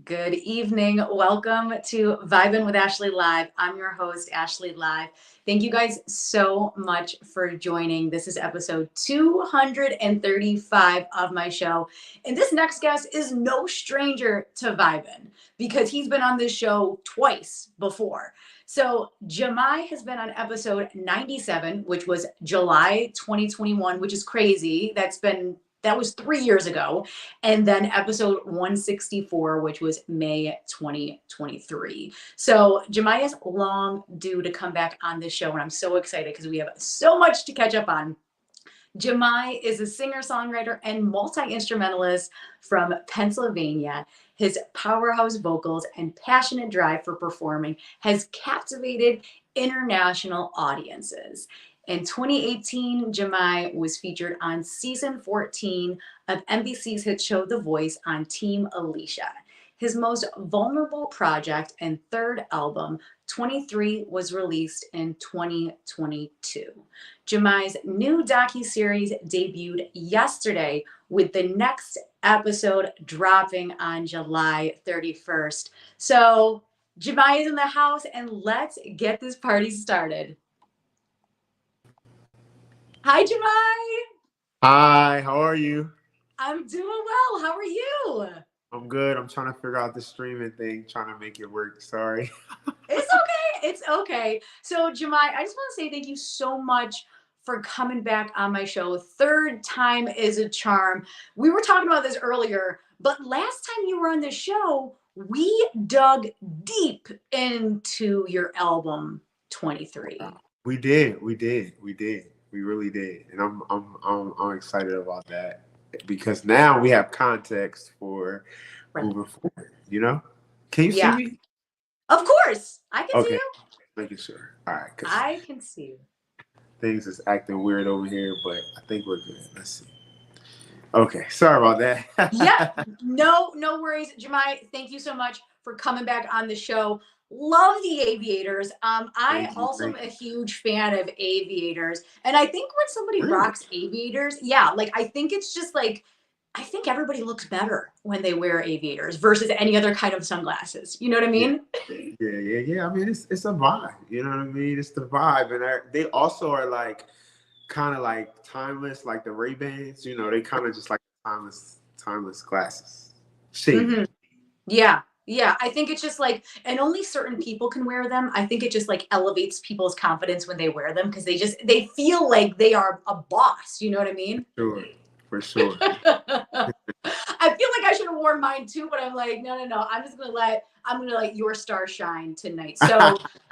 Good evening. Welcome to Vibin with Ashley Live. I'm your host, Ashley Live. Thank you guys so much for joining. This is episode 235 of my show. And this next guest is no stranger to Vibin because he's been on this show twice before. So Jamai has been on episode 97, which was July 2021, which is crazy. That was 3 years ago. And then episode 164, which was May 2023. So Jamai is long due to come back on this show, and I'm so excited because we have so much to catch up on. Jamai is a singer-songwriter and multi-instrumentalist from Pennsylvania. His powerhouse vocals and passionate drive for performing has captivated international audiences. In 2018, Jamai was featured on season 14 of NBC's hit show The Voice on Team Alicia. His most vulnerable project and third album, 23, was released in 2022. Jamai's new docuseries debuted yesterday, with the next episode dropping on July 31st. So Jamai is in the house, and let's get this party started. Hi, Jamai. Hi, how are you? I'm doing well. How are you? I'm good. I'm trying to figure out the streaming thing, trying to make it work. Sorry. It's okay. It's okay. So, Jamai, I just want to say thank you so much for coming back on my show. Third time is a charm. We were talking about this earlier, but last time you were on the show, we dug deep into your album 23. We really did. And I'm excited about that because now we have context for Right. moving forward, you know? Can you see Yeah. me? Of course. I can see Okay, you. making sure. All right, because I can see you. things is acting weird over here, but I think we're good. Let's see. Okay, sorry about Yeah, that. no worries. Jamai, thank you so much for coming back on the show. Love the Aviators. I Thank you. also am Thank a you. huge fan of Aviators. And I think when somebody Really? rocks Aviators, yeah, like I think it's just like, I think everybody looks better when they wear Aviators versus any other kind of sunglasses. You know what I Yeah. mean? Yeah. I mean, it's a vibe. You know what I mean? It's the vibe, and they also are like kind of like timeless, like the Ray Bans. You know, they kind of just like timeless glasses. Shade. Hmm. Yeah. Yeah, I think it's just like, and only certain people can wear them. I think it just like elevates people's confidence when they wear them because they feel like they are a boss. You know what I mean? Sure, for sure. I feel like I should have worn mine too, but I'm like, no. I'm gonna let your star shine tonight. So You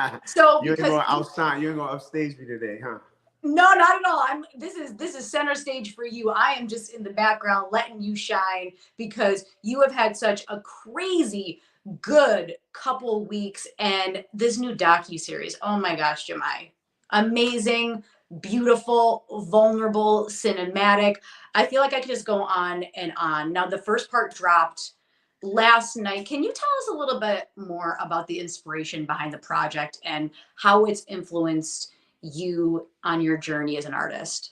ain't because gonna you outshine. You ain't gonna upstage me today, huh? no, not at all. This is center stage for you. I am just in the background letting you shine because you have had such a crazy good couple weeks and this new docu-series. Oh my gosh, Jamai. Amazing, beautiful, vulnerable, cinematic. I feel like I could just go on and on. Now the first part dropped last night. Can you tell us a little bit more about the inspiration behind the project and how it's influenced you on your journey as an artist?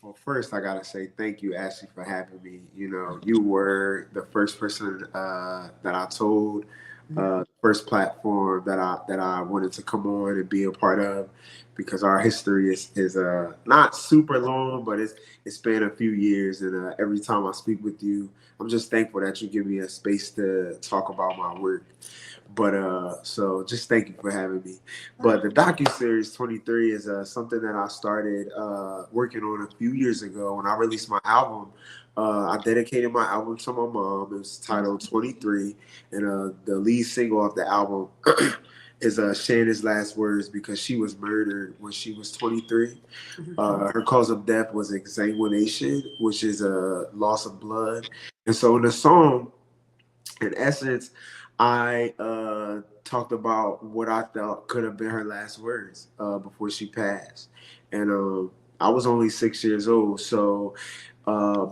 Well, first I gotta say thank you, Ashley, for having me. You know, you were the first person that I told, first platform that I wanted to come on and be a part of, because our history is not super long, but it's been a few years, and every time I speak with you, I'm just thankful that you give me a space to talk about my work. But so just thank you for having me. But the docu series 23 is something that I started working on a few years ago when I released my album. I dedicated my album to my mom. It was titled 23, and the lead single of the album is Shannon's last words, because she was murdered when she was 23. Her cause of death was exsanguination, which is a loss of blood. And so in the song, in essence, I talked about what I thought could have been her last words before she passed. And I was only 6 years old. So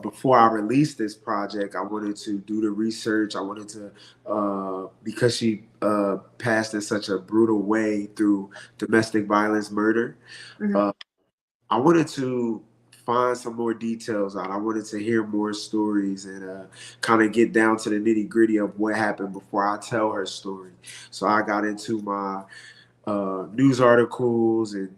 before I released this project, I wanted to do the research. I wanted to, because she passed in such a brutal way through domestic violence murder, Mhm. uh, I wanted to find some more details out. I wanted to hear more stories and kind of get down to the nitty gritty of what happened before I tell her story. So I got into my news articles and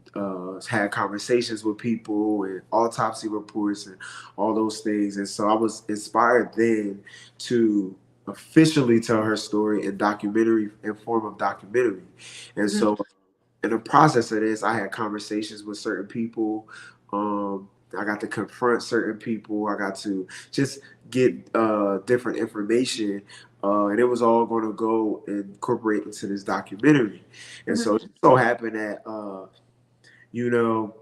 had conversations with people and autopsy reports and all those things. And so I was inspired then to officially tell her story in documentary, in form of documentary. And Mhm. so in the process of this, I had conversations with certain people. I got to confront certain people. I got to just get different information, and it was all going to go incorporate into this documentary. And Mhm. so it so happened that you know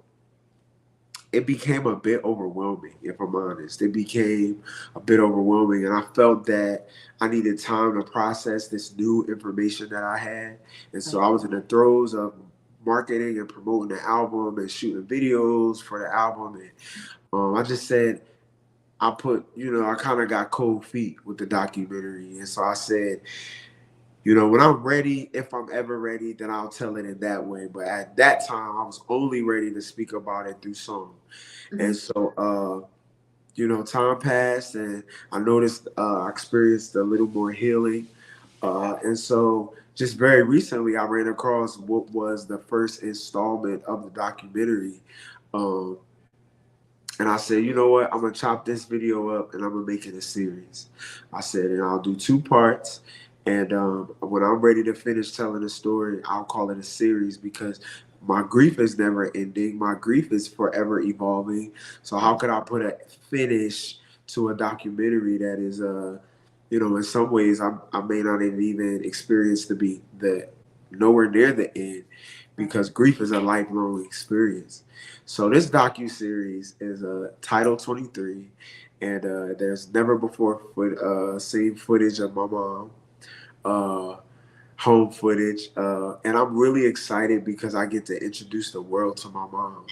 it became a bit overwhelming, if I'm honest. It became a bit overwhelming, and I felt that I needed time to process this new information that I had. And so Right. I was in the throes of marketing and promoting the album and shooting videos for the album. And I just said, I kind of got cold feet with the documentary. And so I said, when I'm ready, if I'm ever ready, then I'll tell it in that way. But at that time, I was only ready to speak about it through song. And Mhm. so, time passed, and I noticed I experienced a little more healing. And so, just very recently, I ran across what was the first installment of the documentary. Um, and I said, you know what? I'm gonna chop this video up and I'm gonna make it a series. I said, and I'll do two parts. And when I'm ready to finish telling the story, I'll call it a series because my grief is never ending. My grief is forever evolving. So how could I put a finish to a documentary that is, in some ways I may not even experience to be the nowhere near the end, Right. because grief is a lifelong experience. So this docu series is Title 23, and there's never before seen footage of my mom, uh, home footage, and I'm really excited because I get to introduce the world to my mom.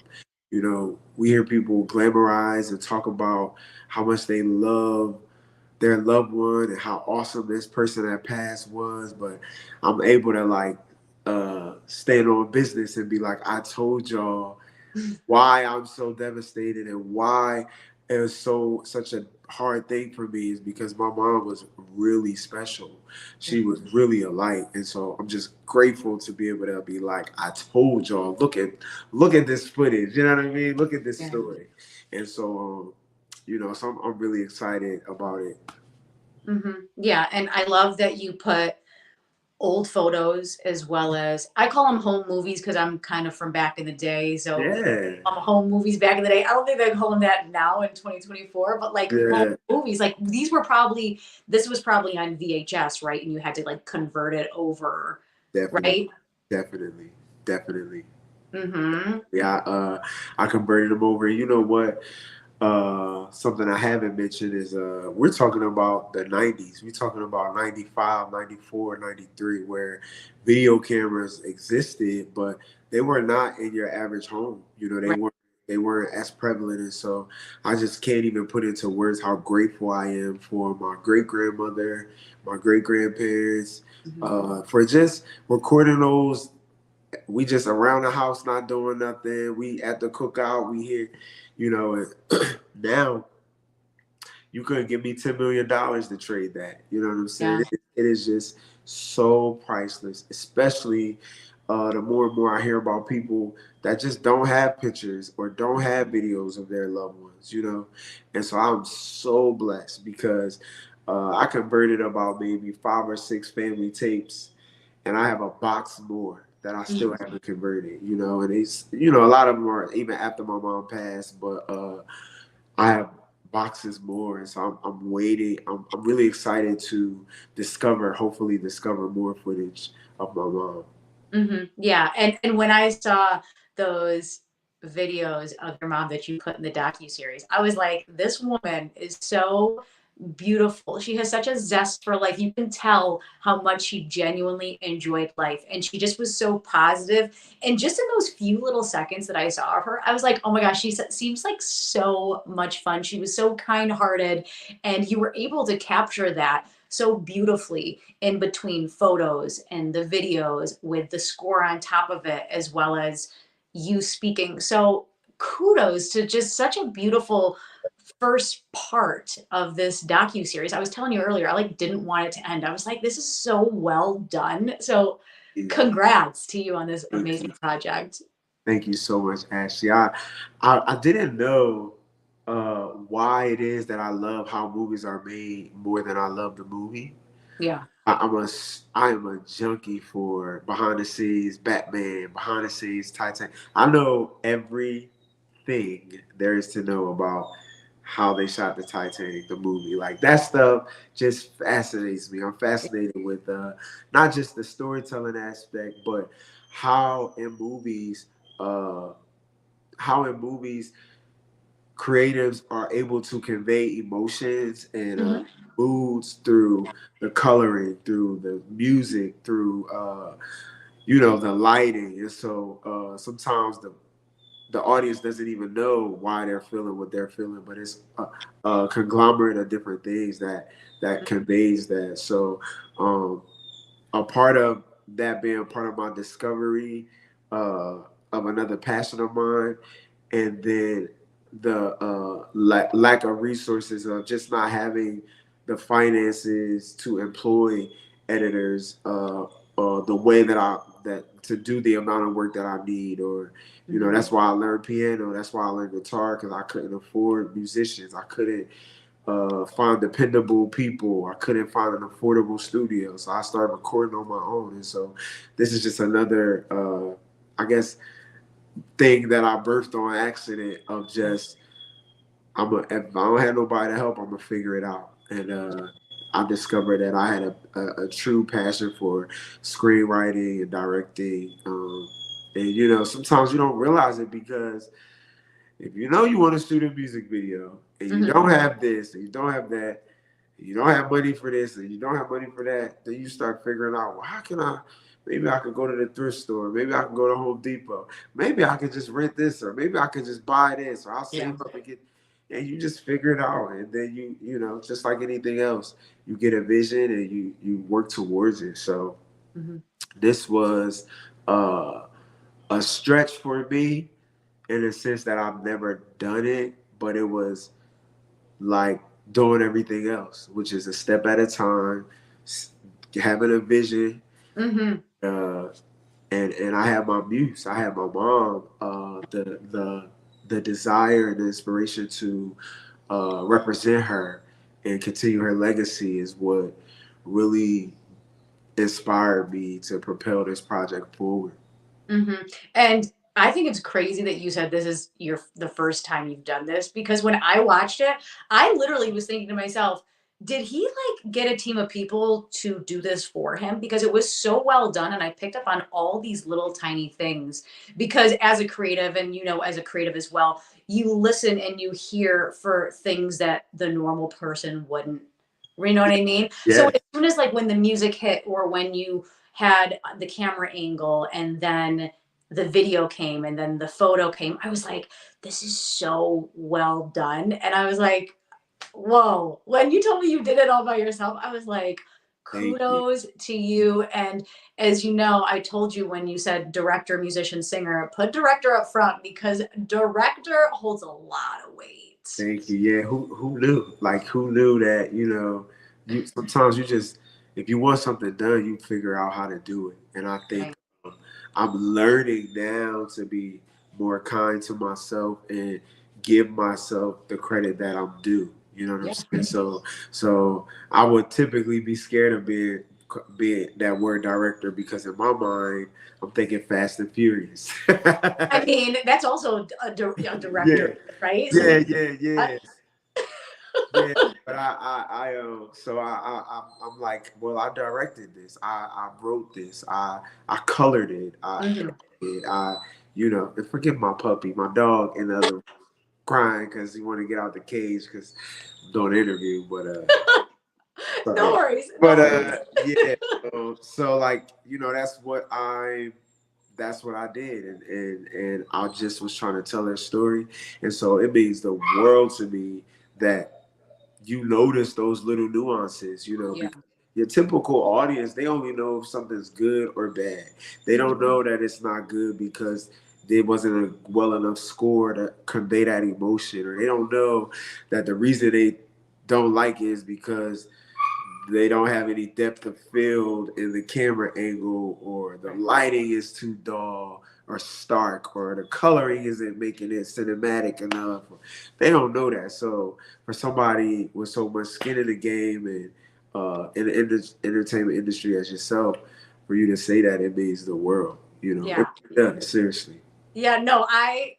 We hear people glamorize and talk about how much they love their loved one and how awesome this person that passed was, but I'm able to stand on business and be like, I told y'all why I'm so devastated and why it was such a hard thing for me is because my mom was really special. She Mhm. was really a light. And so I'm just grateful to be able to be like, I told y'all, look at this footage. You know what I mean? Look at this Yeah. story. And so so I'm really excited about it. Yeah, and I love that you put old photos as well as I call them home movies because I'm kind of from back in the day. So Yeah. home movies back in the day. I don't think they call them that now in 2024, but like home Yeah. movies, like this was probably on VHS, right? And you had to like convert it over, Definitely. right? Definitely. Definitely. Mm-hmm. Yeah, I converted them over. You know what? Something I haven't mentioned is we're talking about the 90s. We're talking about 95, 94, 93, where video cameras existed, but they were not in your average home. Right. They weren't as prevalent. And so I just can't even put into words how grateful I am for my great grandmother, my great grandparents, Mm-hmm. for just recording those. We just around the house not doing nothing. We at the cookout, we here, and now you couldn't give me $10 million to trade that. You know what I'm saying? Yeah. It is just so priceless, especially the more and more I hear about people that just don't have pictures or don't have videos of their loved ones. And so I'm so blessed because I converted about maybe 5 or 6 family tapes, and I have a box more that I still haven't converted. And a lot of them are even after my mom passed, but I have boxes more, and so I'm waiting. I'm really excited to hopefully discover more footage of my mom. Yeah, and when I saw those videos of your mom that you put in the docu series, I was like, this woman is so beautiful. She has such a zest for life. You can tell how much she genuinely enjoyed life. And she just was so positive. And just in those few little seconds that I saw of her, I was like, oh my gosh, seems like so much fun. She was so kind hearted. And you were able to capture that so beautifully in between photos and the videos with the score on top of it, as well as you speaking. So kudos to just such a beautiful first part of this docu-series. I was telling you earlier, I like didn't want it to end. I was like, this is so well done. So congrats to you on this Thank you. amazing project. Thank you so much, Ashley. I didn't know why it is that I love how movies are made more than I love the movie. Yeah. I am a junkie for behind the scenes Batman, behind the scenes Titan. I know everything there is to know about how they shot the Titanic, the movie. Like that stuff just fascinates me. I'm fascinated with not just the storytelling aspect, but how in movies, uh, how in movies creatives are able to convey emotions and Hmm. moods through the coloring, through the music, through the lighting, and so sometimes the audience doesn't even know why they're feeling what they're feeling, but it's a conglomerate of different things that conveys that. So a part of that being part of my discovery uh, of another passion of mine, and then the lack of resources of just not having the finances to employ editors the way that to do the amount of work that I need, or that's why I learned piano, that's why I learned guitar, because I couldn't afford musicians, I couldn't find dependable people. I couldn't find an affordable studio, so I started recording on my own. And so this is just another, I guess, thing that I birthed on accident of just if I don't have nobody to help, I'm gonna figure it out. And I discovered that I had a true passion for screenwriting and directing. And sometimes you don't realize it because if you want to shoot a music video and you Hmm. don't have this and you don't have that, and you don't have money for this and you don't have money for that, then you start figuring out, well, how can I? Maybe I could go to the thrift store. Maybe I can go to Home Depot. Maybe I could just rent this, or maybe I could just buy this, or I'll Yeah. save up and get. And you just figure it out, and then just like anything else, you get a vision and you work towards it. So Hmm. this was uh, a stretch for me in a sense that I've never done it, but it was like doing everything else, which is a step at a time, having a vision. Hmm. Uh, and I have my muse, I have my mom, the desire and the inspiration to represent her and continue her legacy is what really inspired me to propel this project forward. Hmm. And I think it's crazy that you said this is the first time you've done this, because when I watched it, I literally was thinking to myself, did he like get a team of people to do this for him? Because it was so well done, and I picked up on all these little tiny things. Because as a creative, and as a creative as well, you listen and you hear for things that the normal person wouldn't. You know what I mean? So Yeah, as soon as like when the music hit, or when you had the camera angle, and then the video came, and then the photo came, I was like, this is so well done. And I was like, whoa. When you told me you did it all by yourself, I was like, thank you. kudos to you. And as you know, I told you when you said director, musician, singer, put director up front, because director holds a lot of weight. Thank you. Yeah, who knew? Like who knew that, you sometimes you just if you want something done, you figure out how to do it. And I think Right. I'm learning now to be more kind to myself and give myself the credit that I'm due. You know what I'm Yeah. saying? So I would typically be scared of being that word director because in my mind I'm thinking Fast and Furious. I mean, that's also a director, Yeah, right? So yeah, yeah, uh, yeah. Yeah, but so I'm like, well, I directed this, I wrote this, I colored it, I mhm. edited, and forgive my puppy, my dog in the other room crying because he want to get out the cage because I'm doing an interview, but No sorry, worries, but no worries. yeah, so like that's what I did, and I just was trying to tell her story, and so it means the world to me that you notice those little nuances, Yeah. because your typical audience, they only know if something's good or bad. They don't know that it's not good because there wasn't a well enough score to convey that emotion, or they don't know that the reason they don't like it is because they don't have any depth of field in the camera angle, or the lighting is too dull or stark, or the coloring isn't making it cinematic enough. They don't know that. So for somebody with so much skin in the game and in the entertainment industry as yourself, for you to say that, it means the world. You know, Yeah. it does, seriously. Yeah, no, I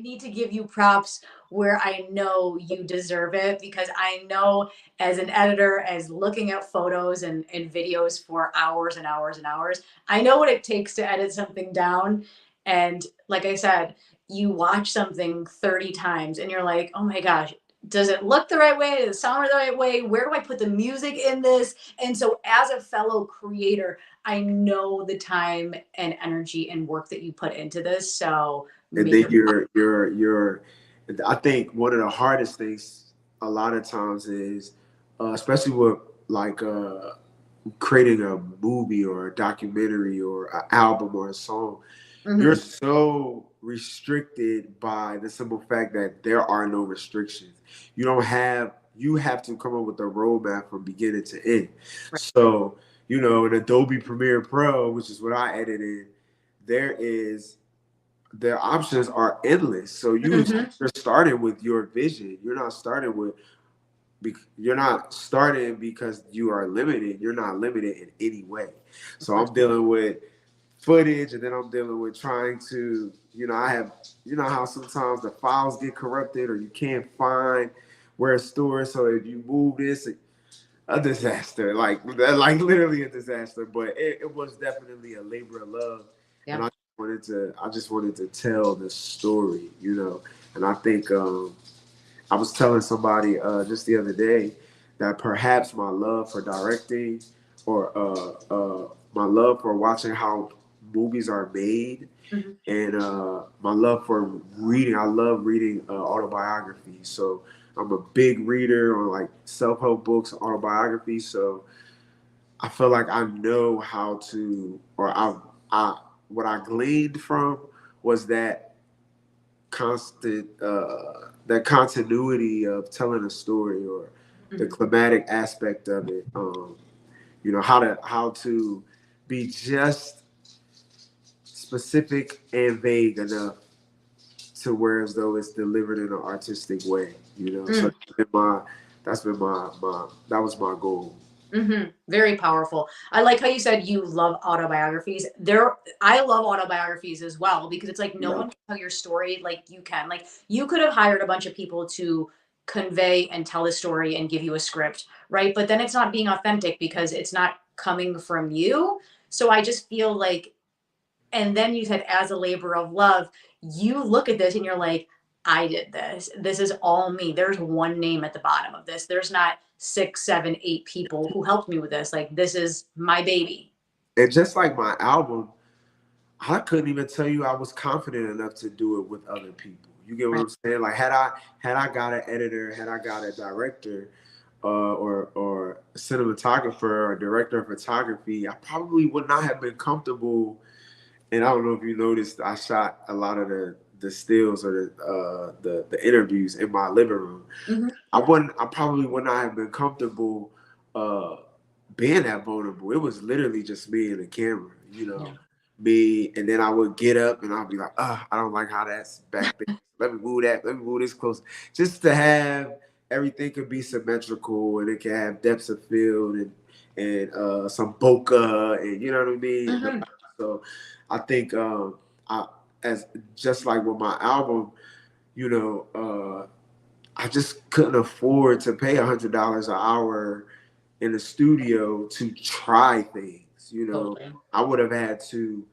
need to give you props where I know you deserve it, because I know as an editor, as looking at photos and videos for hours and hours and hours, I know what it takes to edit something down. And like I said, you watch something 30 times and you're like, oh my gosh, does it look the right way? Does it sound the right way? Where do I put the music in this? And so as a fellow creator, I know the time and energy and work that you put into this. So And then major. you're I think one of the hardest things a lot of times is especially with like creating a movie or a documentary or an album or a song, you're Mhm. so restricted by the simple fact that there are no restrictions. You have to come up with a roadmap from beginning to end. Right. So, you know, in Adobe Premiere Pro, which is what I edited, there is their options are endless. So Mhm. you're starting with your vision. You're not starting because you are limited. You're not limited in any way. So I'm dealing with footage, and then I'm dealing with trying to, you know, I have, you know, how sometimes the files get corrupted or you can't find where it's stored. So if you move this, a disaster, like literally a disaster. But it was definitely a labor of love, and Yeah. I just wanted to tell the story, you know. And I think I was telling somebody just the other day that perhaps my love for directing, or my love for watching how movies are made, Mhm. and my love for reading. I love reading autobiographies. So I'm a big reader on like self help books, autobiographies. So I feel like I know how to, or I what I gleaned from was that continuity of telling a story, or the Mhm. climatic aspect of it. You know how to be just specific and vague enough to where as though it's delivered in an artistic way. You know, so Mm. that was my goal. Mhm. Very powerful. I like how you said you love autobiographies. I love autobiographies as well, because it's like no Yeah. one can tell your story like you can. Like you could have hired a bunch of people to convey and tell a story and give you a script, right? But then it's not being authentic because it's not coming from you. So I just feel like, and then you said as a labor of love, you look at this and you're like, I did this. This is all me. There's one name at the bottom of this. There's not six, seven, eight people who helped me with this. Like, this is my baby. And just like my album, I couldn't even tell you I was confident enough to do it with other people. You get what Right. I'm saying? Like had I got an editor, had I got a director, or a cinematographer or director of photography, I probably would not have been comfortable. And I don't know if you noticed, I shot a lot of the stills or the interviews in my living room. Hmm. I probably would not have been comfortable uh, being that vulnerable. It was literally just me and the camera, you know, Yeah. me. And then I would get up and I'd be like, I don't like how that's back there. Let me move that. Let me move this close. Just to have everything could be symmetrical, and it can have depths of field and some bokeh, and you know what I mean. Hmm. So I think I as just like with my album, you know, I just couldn't afford to pay $100 an hour in the studio to try things. You know, Totally. I would have had to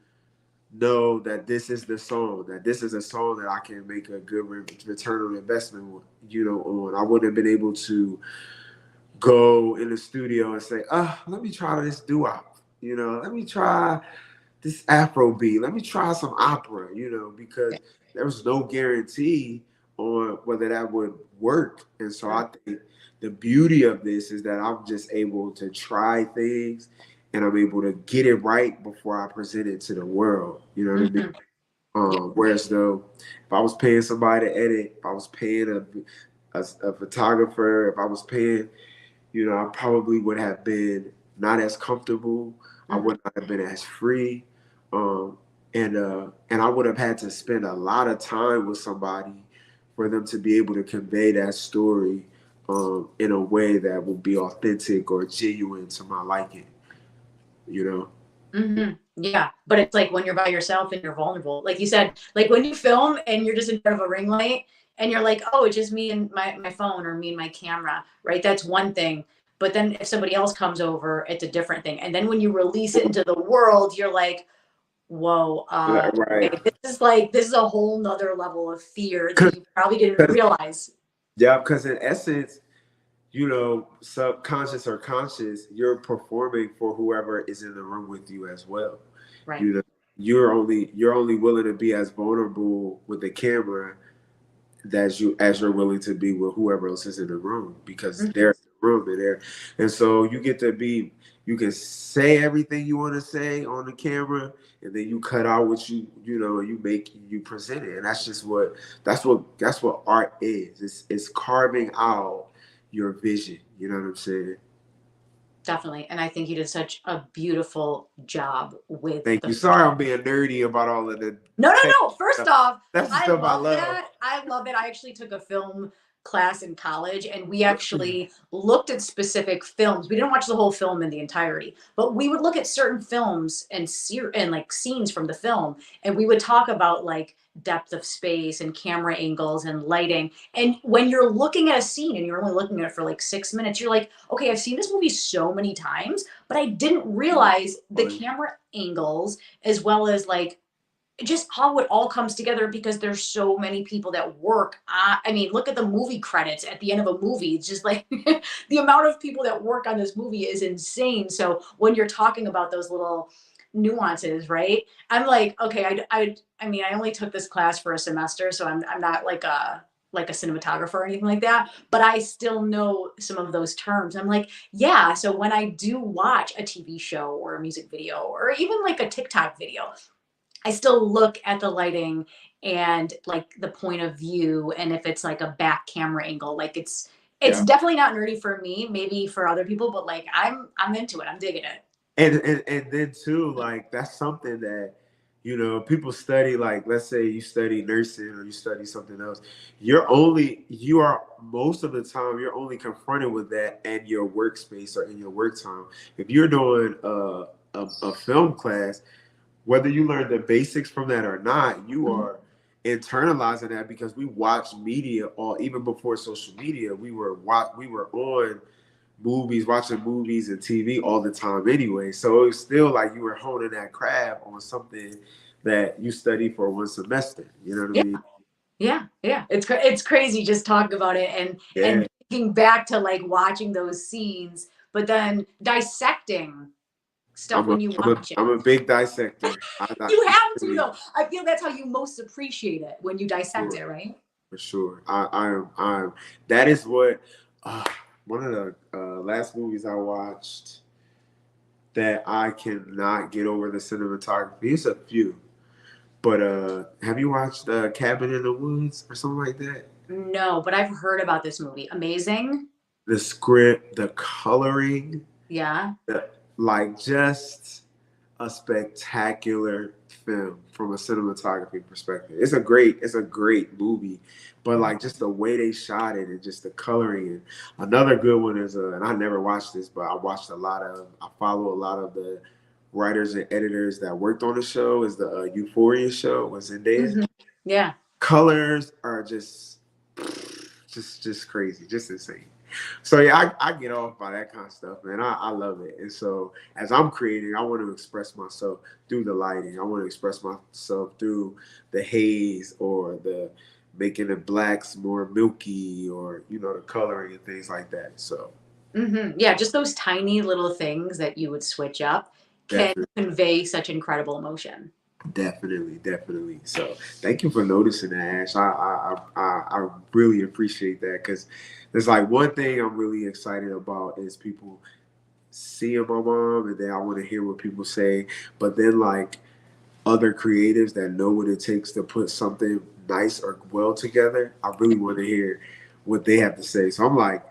know that this is the song, that this is a song that I can make a good return on investment, you know, on. I wouldn't have been able to go in the studio and say, let me try this doo-wop, you know, let me try this Afro beat, let me try some opera, you know, because there was no guarantee on whether that would work. And so I think the beauty of this is that I'm just able to try things, and I'm able to get it right before I present it to the world. You know what I Hmm. mean? Yeah. Whereas though, if I was paying somebody to edit, if I was paying a photographer, if I was paying, I probably would have been not as comfortable. I Mhm. would not have been as free, um, and I would have had to spend a lot of time with somebody for them to be able to convey that story in a way that would be authentic or genuine to my liking. You know. Yeah, but it's like when you're by yourself and you're vulnerable. Like you said, like when you film and you're just in front of a ring light and you're like, oh, it's just me and my phone or me and my camera, right? That's one thing. But then if somebody else comes over, it's a different thing. And then when you release it into the world, you're like, whoa, Right. okay, this is a whole nother level of fear that you probably didn't Cause, realize. yeah, because in essence, subconscious or conscious, you're performing for whoever is in the room with you as well. Right. You know, you're only willing to be as vulnerable with the camera as you're willing to be with whoever else is in the room because Mhm. they're in the room and so you can say everything you want to say on the camera and then you cut out what you present it and that's what art is. It's carving out your vision. You know what I'm saying? Definitely. And I think you did such a beautiful job with Thank the you. Sorry, I'm being nerdy about all of the No, no, tech no. First stuff. off, That's the I stuff I love love. that. I love it. I actually took a film class in college and we actually looked at specific films. We didn't watch the whole film in the entirety, but we would look at certain films and like scenes from the film and we would talk about like depth of space and camera angles and lighting. And when you're looking at a scene and you're only looking at it for like 6 minutes, you're like, okay, I've seen this movie so many times, but I didn't realize the camera angles as well as like just how it all comes together because there's so many people that work. I mean, look at the movie credits at the end of a movie. It's just like the amount of people that work on this movie is insane. So when you're talking about those little nuances, right? I'm like, okay, I mean, I only took this class for a semester, so I'm not like a cinematographer or anything like that, but I still know some of those terms. I'm like, yeah. So when I do watch a TV show or a music video or even like a TikTok video, I still look at the lighting and like the point of view and if it's like a back camera angle. Like it's Yeah. definitely not nerdy for me, maybe for other people, but like I'm into it. I'm digging it. And then too, like that's something that people study. Like, let's say you study nursing or you study something else. You are most of the time you're only confronted with that in your workspace or in your work time. If you're doing a film class, whether you learn the basics from that or not, you Mhm. are internalizing that because we watch media all even before social media. We were on movies, watching movies and TV all the time anyway. So it was still like you were honing that craft on something that you study for one semester. You know what I Yeah, mean? yeah. It's crazy just talking about it and Yeah. thinking back to like watching those scenes, but then dissecting stuff I'm a when you I'm a watch it. I'm a big dissector. You have to Really, though. I feel that's how you most appreciate it when you dissect sure, it, right? for sure. I am that is what uh, one of the last movies I watched that I cannot get over the cinematography. It's a few. But have you watched Cabin in the Woods or something like that? No, but I've heard about this movie. Amazing. The script, the coloring, Yeah. like just a spectacular film from a cinematography perspective. It's a great movie, but like just the way they shot it and just the coloring. And another good one is and I never watched this, but I follow a lot of the writers and editors that worked on the show. Is the Euphoria show with Zendaya. Mhm. Yeah. Colors are just crazy, just insane. So yeah, I get off by that kind of stuff, man. I love it. And so as I'm creating, I want to express myself through the lighting. I want to express myself through the haze or the making the blacks more milky or the coloring and things like that. So Yeah, just those tiny little things that you would switch up can definitely. convey such incredible emotion. Definitely, definitely. So, thank you for noticing that, Ash. I really appreciate that because there's like one thing I'm really excited about is people seeing my mom, and then I want to hear what people say. But then, like other creatives that know what it takes to put something nice or well together. I really want to hear what they have to say. So I'm like,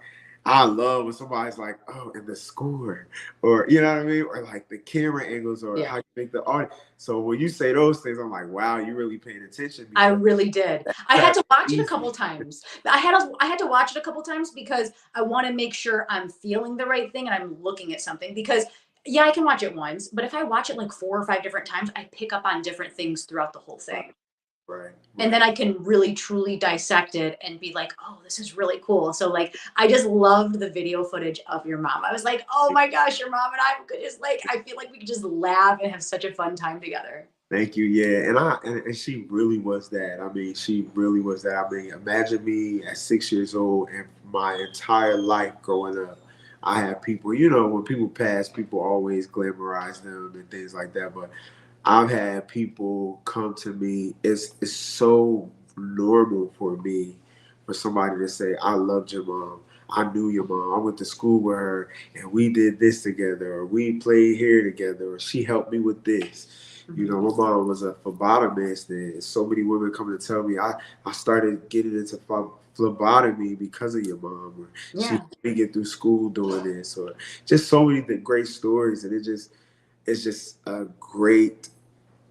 I love when somebody's like, oh, and the score, or you know what I mean, or like the camera angles, or Yeah. how you make the art. So when you say those things, I'm like, wow, you really paying attention I because really did. I had that's to watch it a couple easy. times. I had to watch it a couple times because I want to make sure I'm feeling the right thing and I'm looking at something. Because yeah, I can watch it once, but if I watch it like 4 or 5 different times, I pick up on different things throughout the whole Right, thing. right, And right. then I can really truly dissect it and be like, oh, this is really cool. So like I just loved the video footage of your mom. I was like, oh my gosh, your mom and I could just like I feel like we could just laugh and have such a fun time together. Thank you. Yeah, and she really was that. I mean, she really was that. I mean, imagine me at 6 years old and my entire life growing up. I have people, you know, when people pass, people always glamorize them and things like that. But I've had people come to me. It's so normal for me for somebody to say, "I loved your mom. I knew your mom. I went to school with her, and we did this together, or we played here together, or she helped me with this." You Mhm. know, my mom was a phlebotomist, and so many women come to tell me I started getting into phlebotomy because of your mom, or she Yeah. helped me get through school doing this, or just so many great stories, and it's just a great,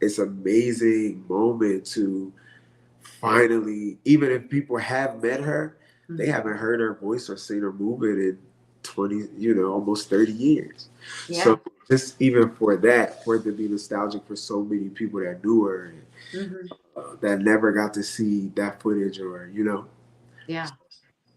it's amazing moment to finally, even if people have met her, they Mhm. haven't heard her voice or seen her movement in 20, you know, almost 30 years. Yeah. So just even for that, for it to be nostalgic for so many people that knew her and Mhm. that never got to see that footage or, you know. Yeah.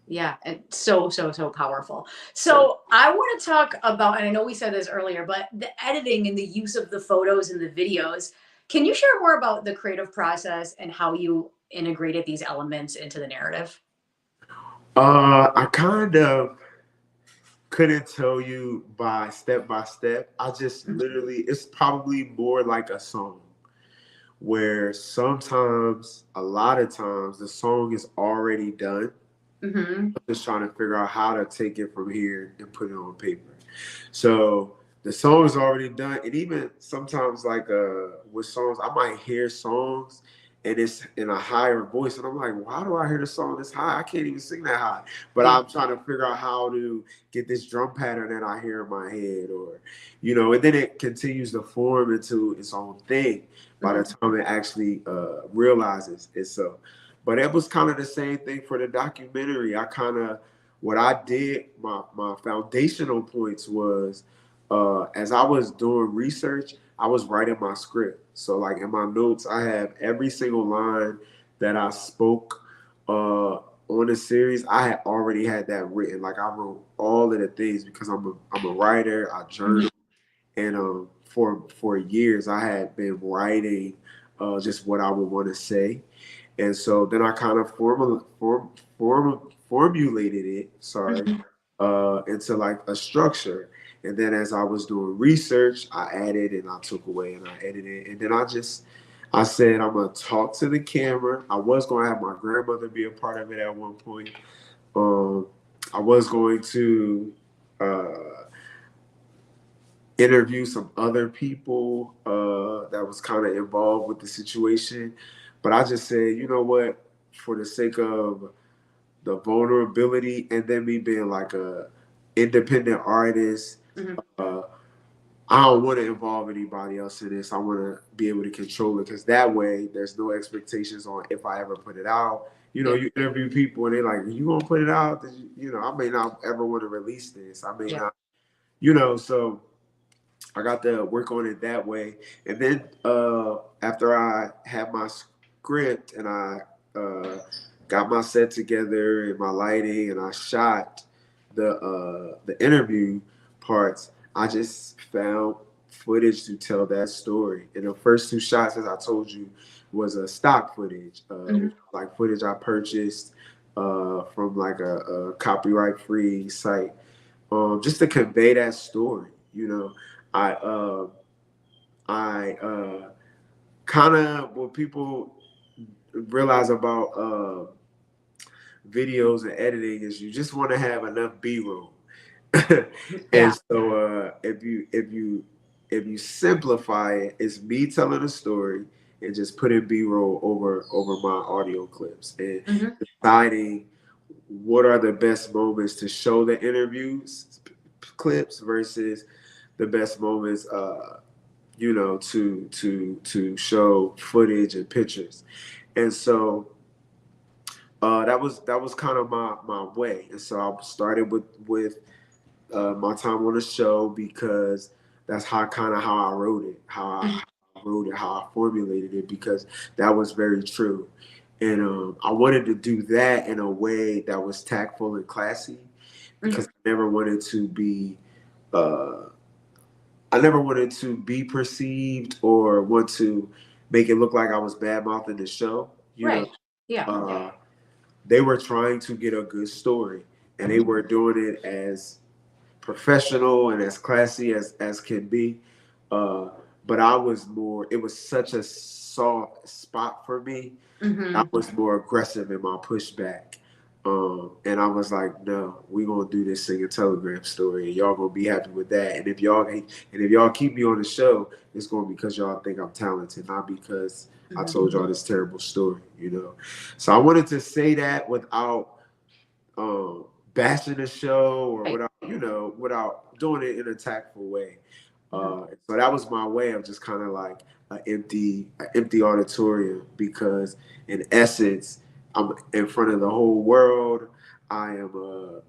Yeah, it's so, so, so powerful. So, So I want to talk about, and I know we said this earlier, but the editing and the use of the photos and the videos. Can you share more about the creative process and how you integrated these elements into the narrative? I kind of couldn't tell you by step by step. I just literally, it's probably more like a song where sometimes, a lot of times, the song is already done. Mm-hmm. I'm just trying to figure out how to take it from here and put it on paper. So the song is already done, and even sometimes, like with songs, I might hear songs and it's in a higher voice, and I'm like, why do I hear the song this high? I can't even sing that high. But Yeah. I'm trying to figure out how to get this drum pattern that I hear in my head, or you know, and then it continues to form into its own thing by the Mm-hmm. time it actually realizes itself. But it was kind of the same thing for the documentary. I kind of what I did, my foundational points was as I was doing research, I was writing my script. So like in my notes, I have every single line that I spoke on the series. I had already had that written. Like I wrote all of the things because I'm a writer. I Mm-hmm. journal, and for years I had been writing just what I would want to say, and so then I kind of formulated it. Sorry, Mm-hmm. into like a structure. And then as I was doing research, I added and I took away and I edited. And then I said, I'm going to talk to the camera. I was going to have my grandmother be a part of it at one point. Um, I was going to interview some other people that was kind of involved with the situation. But I just said, you know what, for the sake of the vulnerability and then me being like a independent artist, Mm-hmm. uh, I don't want to involve anybody else in this. I want to be able to control it because that way there's no expectations on if I ever put it out. You know, Yeah. you interview people and they're like, "You gonna put it out?" You know, I may not ever want to release this. I may Yeah. not, you know. So I got to work on it that way. And then after I had my script and I got my set together and my lighting and I shot the interview parts, I just found footage to tell that story. And the first two shots, as I told you, was a stock footage, Mm-hmm. like footage I purchased from like a copyright free site, just to convey that story. You know, I I kind of what people realize about videos and editing is you just want to have enough B roll, and Yeah. so if you If you simplify it, it's me telling a story and just putting B-roll over my audio clips and Mm-hmm. deciding what are the best moments to show the interviews clips versus the best moments to show footage and pictures. And so that was kind of my way. And so I started with my time on the show because that's how I wrote it, how I formulated it, because that was very true. And I wanted to do that in a way that was tactful and classy, because uh, I never wanted to be perceived or want to make it look like I was bad mouthing the show. Right. Yeah. They were trying to get a good story, and they were doing it as professional and as classy as can be. Uh, but I was more. It was such a soft spot for me. I Mm-hmm. was more aggressive in my pushback. And I was like, no, we gonna do this singing telegram story, and y'all gonna be happy with that. And if y'all keep me on the show, it's gonna be because y'all think I'm talented, not because I Mm-hmm. told y'all this terrible story. So I wanted to say that without um, bashing the show or Right. without doing it in a tactful way. Mm-hmm. So that was my way of just kind of like an empty auditorium, because in essence, I'm in front of the whole world. I am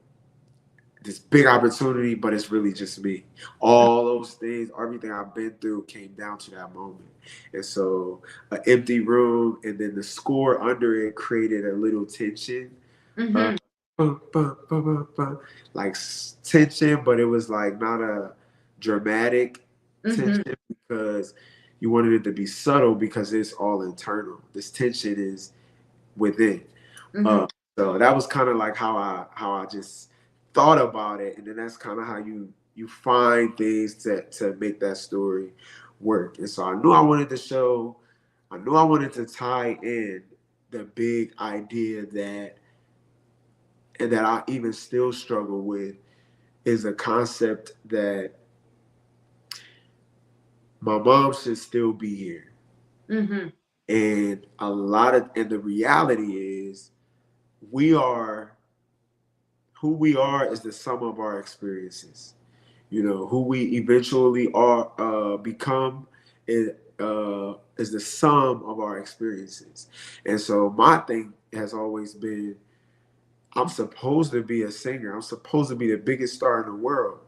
this big opportunity, but it's really just me. All those things, everything I've been through came down to that moment. And so an empty room, and then the score under it created a little tension. Uh, Mm-hmm. like tension, but it was like not a dramatic Mm-hmm. tension, because you wanted it to be subtle, because it's all internal. This tension is within. Mm-hmm. Uh, so that was kind of like how I just thought about it, and then that's kind of how you find things to make that story work. And so I knew I wanted to show, I knew I wanted to tie in the big idea that I even still struggle with, is a concept that my mom should still be here. Mm-hmm. And the reality is, we are who we are is the sum of our experiences. Who we eventually are become is the sum of our experiences. And so my thing has always been, I'm supposed to be a singer. I'm supposed to be the biggest star in the world.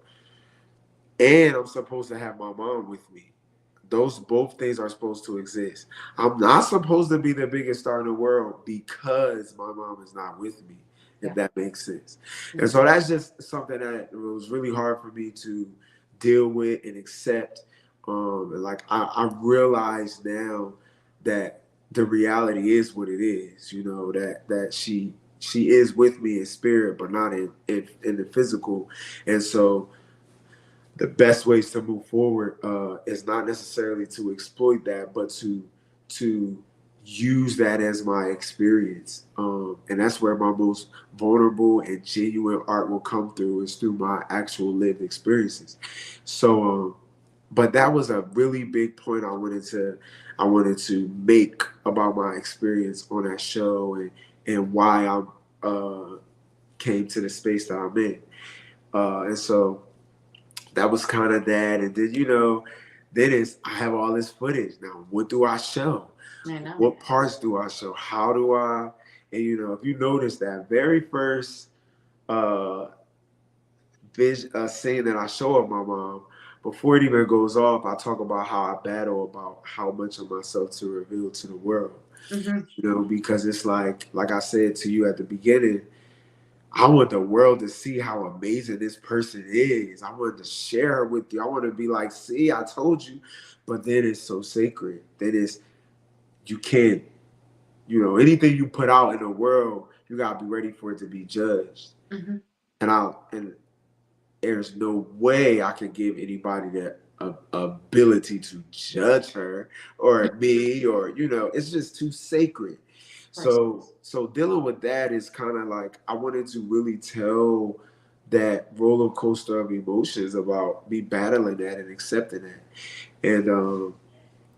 And I'm supposed to have my mom with me. Those both things are supposed to exist. I'm not supposed to be the biggest star in the world because my mom is not with me, if Yeah. that makes sense. And Yeah. so that's just something that was really hard for me to deal with and accept. And like I realize now that the reality is what it is. That she is with me in spirit, but not in the physical. And so the best ways to move forward is not necessarily to exploit that, but to use that as my experience. And that's where my most vulnerable and genuine art will come through, is through my actual lived experiences. So, but that was a really big point I wanted to make about my experience on that show, and why I came to the space that I'm in. And so that was kind of that. And then, I have all this footage. Now, what do I show? I know. What parts do I show? How do I? And, if you notice that very first uh, scene that I show of my mom, before it even goes off, I talk about how I battle about how much of myself to reveal to the world. Mm-hmm. Because it's like I said to you at the beginning, I want the world to see how amazing this person is. I want to share her with you. I want to be like, see, I told you. But then it's so sacred. You can't, anything you put out in the world, you gotta be ready for it to be judged. Mm-hmm. And there's no way I can give anybody that ability to judge her or me, or it's just too sacred. Of course. So dealing with that is kind of like, I wanted to really tell that roller coaster of emotions about me battling that and accepting that. And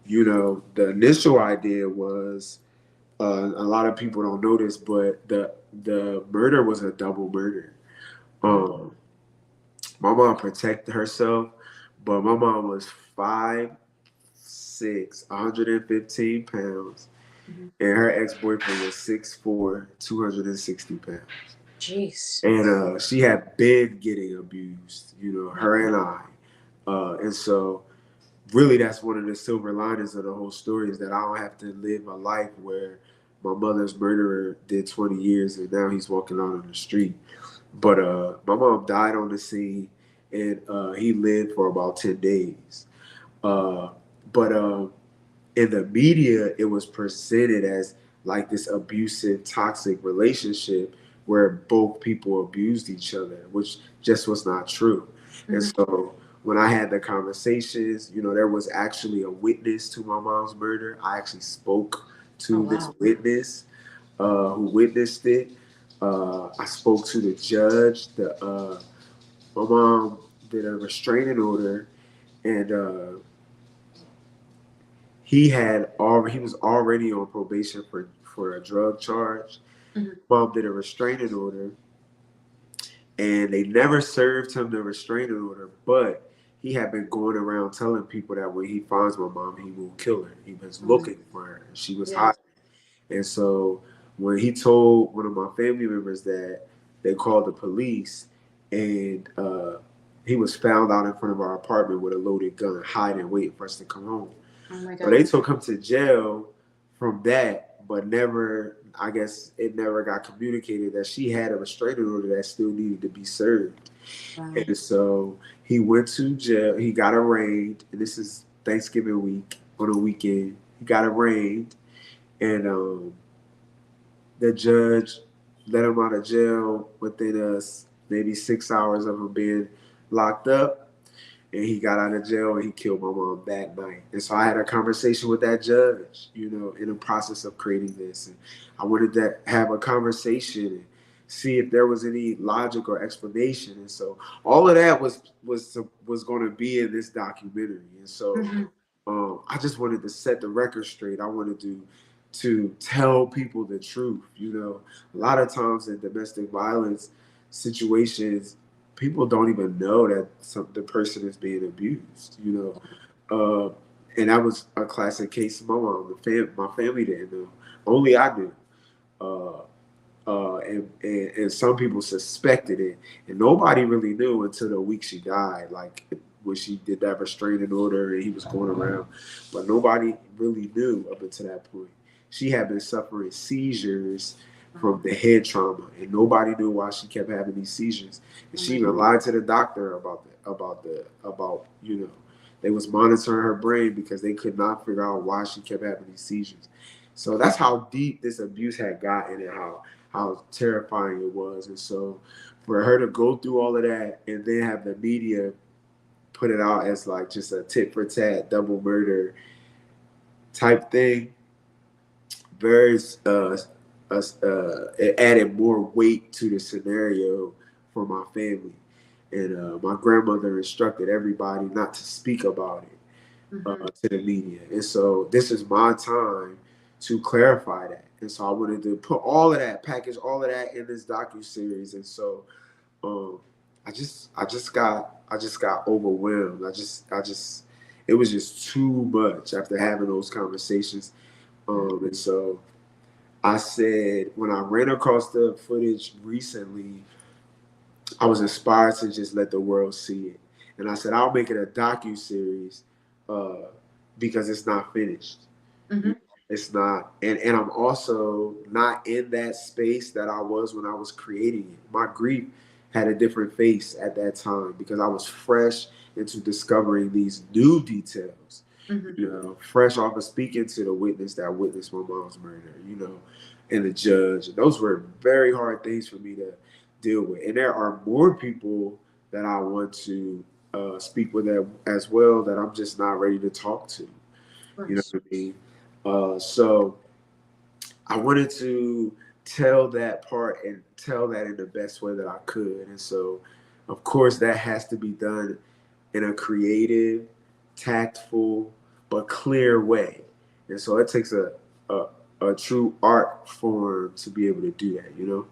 you know, the initial idea was a lot of people don't know this, but the murder was a double murder. Um, my mom protected herself, but my mom was 5'6", 115 pounds, and her ex boyfriend was 6'4", 260 pounds. Jeez. And she had been getting abused, you know, her and I. And so really that's one of the silver linings of the whole story is that I don't have to live a life where my mother's murderer did 20 years and now he's walking out on the street. But my mom died on the scene and he lived for about 10 days. But in the media, it was presented as like this abusive, toxic relationship where both people abused each other, which just was not true. And so when I had the conversations, you know, there was actually a witness to my mom's murder. I actually spoke Oh to this wow. witness who witnessed it. I spoke to the judge. My mom did a restraining order, and he was already on probation for a drug charge. Mom did a restraining order, and they never served him the restraining order, but he had been going around telling people that when he finds my mom, he will kill her. He was looking for her. She was Yeah. hot. And so when he told one of my family members that, they called the police, and he was found out in front of our apartment with a loaded gun, hiding, waiting for us to come home. Oh my So they God. took him to jail from that, but never, I guess it never got communicated that she had a restraining order that still needed to be served. Wow. And so he went to jail. He got arraigned, and this is Thanksgiving week on a weekend. He got arraigned, and the judge let him out of jail within maybe 6 hours of him being locked up, and he got out of jail and he killed my mom that night. And so I had a conversation with that judge, you know, in the process of creating this. And I wanted to have a conversation and see if there was any logic or explanation. And so all of that was going to be in this documentary. And so I just wanted to set the record straight. I wanted to tell people the truth. You know, a lot of times in domestic violence situations, people don't even know that the person is being abused. You know, and that was a classic case of my mom. My family didn't know. Only I knew. Uh, and some people suspected it, and nobody really knew until the week she died. Like when she did that restraining order, and he was going around, but nobody really knew up until that point. She had been suffering seizures from the head trauma, and nobody knew why she kept having these seizures. And she even lied to the doctor about you know, they was monitoring her brain because they could not figure out why she kept having these seizures. So that's how deep this abuse had gotten, and how terrifying it was. And so for her to go through all of that and then have the media put it out as like just a tit for tat double murder type thing, very it added more weight to the scenario for my family. And my grandmother instructed everybody not to speak about it to the media. And so this is my time to clarify that. And so I wanted to put all of that, package all of that in this docu series. And so um, I just got overwhelmed. It was just too much after having those conversations. And so I said, when I ran across the footage recently, I was inspired to just let the world see it. And I said, I'll make it a docu series uh, because it's not finished. It's not, and I'm also not in that space that I was when I was creating it. My grief had a different face at that time because I was fresh into discovering these new details. You know, fresh off of speaking to the witness that witnessed my mom's murder. You know, and the judge. And those were very hard things for me to deal with. And there are more people that I want to speak with as well that I'm just not ready to talk to. You know what I mean? So I wanted to tell that part and tell that in the best way that I could. And so of course, that has to be done in a creative, tactful, but clear way. And so it takes a, a true art form to be able to do that, you know?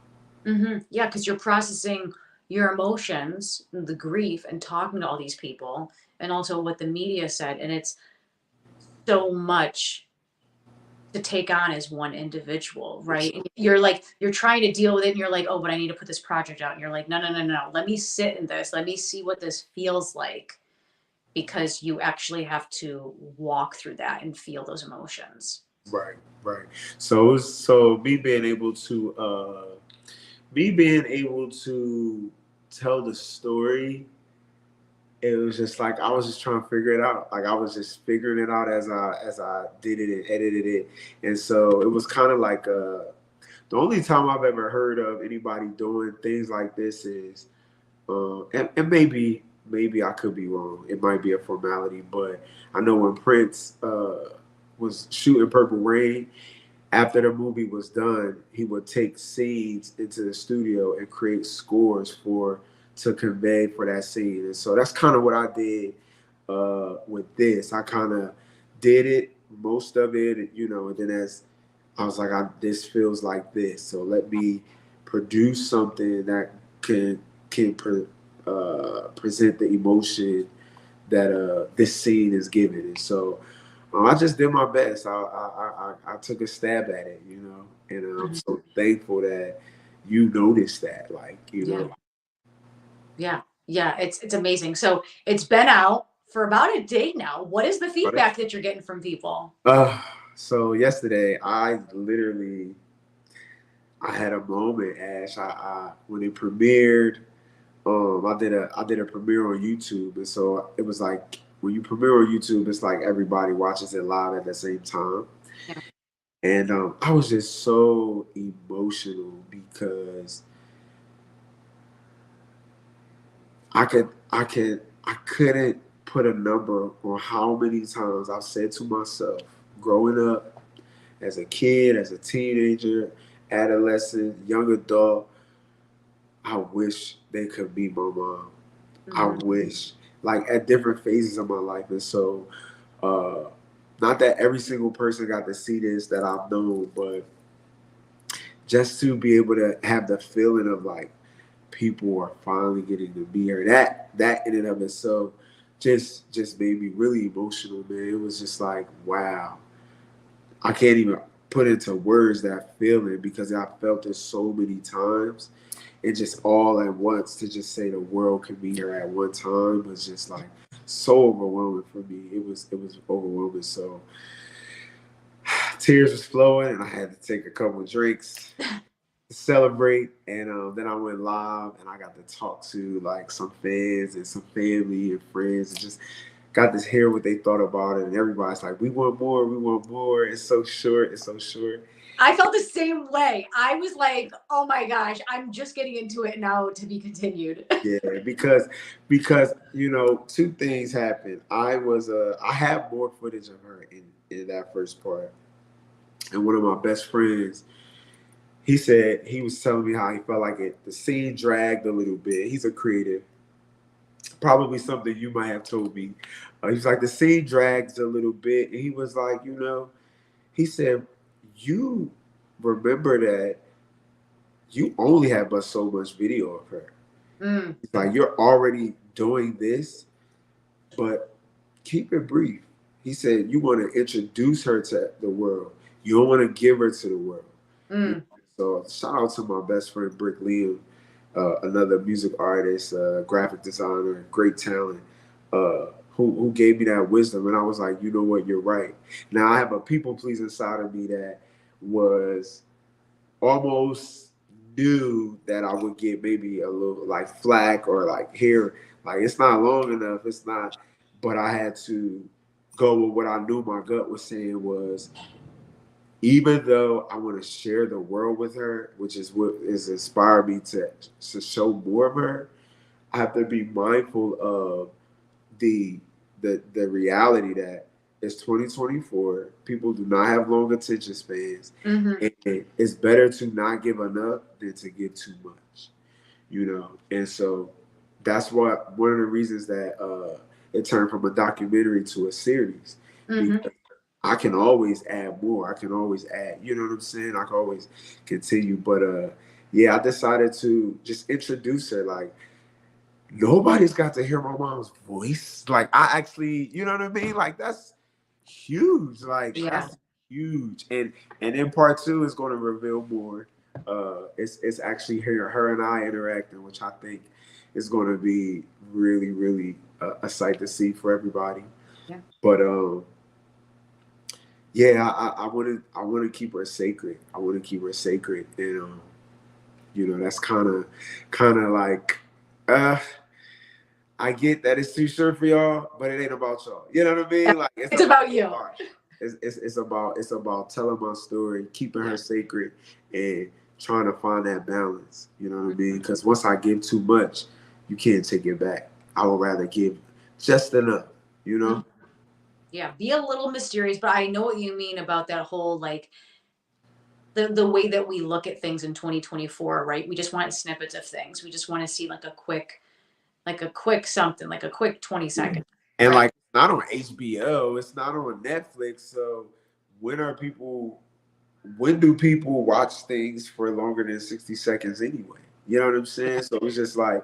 Yeah, because you're processing your emotions, the grief, and talking to all these people, and also what the media said. And it's so much to take on as one individual, right? And you're like, you're trying to deal with it, and you're like, oh, but I need to put this project out. And you're like, no, no, no, no. Let me sit in this. Let me see what this feels like, because you actually have to walk through that and feel those emotions. Right, right. So me being able to tell the story, it was just like I was just trying to figure it out. Like I was just figuring it out as I did it and edited it. And so it was kind of like the only time I've ever heard of anybody doing things like this is and maybe I could be wrong. It might be a formality, but I know when Prince was shooting Purple Rain, after the movie was done, he would take scenes into the studio and create scores for to convey for that scene. And so that's kind of what I did with this. I kind of did it, most of it, you know, and then as I was like, this feels like this, so let me produce something that can present the emotion that this scene is giving. And so I just did my best. I took a stab at it, you know, and I'm so thankful that you noticed that, like, you Yeah. know. Yeah. Yeah. It's amazing. So it's been out for about a day now. What is the feedback that you're getting from people? Uh, so yesterday, I had a moment, Ash. I when it premiered, I did a premiere on YouTube, and so it was like when you premiere on YouTube, it's like everybody watches it live at the same time. Yeah. And I was just so emotional because I couldn't put a number on how many times I've said to myself, growing up as a kid, as a teenager, adolescent, young adult, I wish they could be my mom. I wish, like at different phases of my life. And so, uh, not that every single person got to see this that I've known, but just to be able to have the feeling of like people are finally getting to be here. That in and of itself just made me really emotional, man. It was just like, wow. I can't even put into words that feeling because I felt it so many times. And just all at once to just say the world can be here at one time was just like so overwhelming for me. It was overwhelming. So tears was flowing, and I had to take a couple of drinks to celebrate. And then I went live, and I got to talk to like some fans and some family and friends, and just got to hear what they thought about it. And everybody's like, "We want more, we want more." It's so short, it's so short. I felt the same way. I was like, oh my gosh, I'm just getting into it now, to be continued. Yeah, because you know, two things happened. I have more footage of her in that first part, and one of my best friends, he said he was telling me how he felt like the scene dragged a little bit. He's a creative, probably something you might have told me. He's like the scene drags a little bit, and he was like, you know, he said you remember that you only have but so much video of her. It's like you're already doing this, but keep it brief. He said you want to introduce her to the world. You don't want to give her to the world. So shout out to my best friend Brick Liam, another music artist, graphic designer, great talent, who gave me that wisdom. And I was like, you know what, you're right. Now I have a people pleasing side of me that was almost knew that I would get maybe a little like flack or like here, like it's not long enough, it's not. But I had to go with what I knew my gut was saying was, even though I want to share the world with her, which is what has inspired me to show more of her, I have to be mindful of the the reality that it's 2024. People do not have long attention spans, and it's better to not give enough than to give too much. You know, and so that's what one of the reasons that it turned from a documentary to a series, Mm-hmm. because I can always add more. I can always add, you know what I'm saying? I can always continue. But yeah, I decided to just introduce her. Like, nobody's got to hear my mom's voice. Like, I actually, you know what I mean? Like, that's huge. Like, Yeah. that's huge. And in part two is going to reveal more. It's actually her and I interacting, which I think is going to be really, really a sight to see for everybody. Yeah. But yeah, I want to keep her sacred. I want to keep her sacred, and you know, that's kind of like uh I get that it's too short for y'all, but it ain't about y'all. You know what I Yeah. mean? Like, it's It's about about you. art. It's about telling my story, keeping her Yeah. sacred, and trying to find that balance. You know what I mean? Mm-hmm. Because once I give too much, you can't take it back. I would rather give just enough. You Mm-hmm. know? Yeah. Be a little mysterious, but I know what you mean about that whole like the way that we look at things in 2024, right? We just want snippets of things. We just want to see like a quick something, like a quick 20 seconds, And right? like, it's not on HBO. It's not on Netflix. So when are people? When do people watch things for longer than 60 seconds anyway? You know what I'm saying? So it's just like,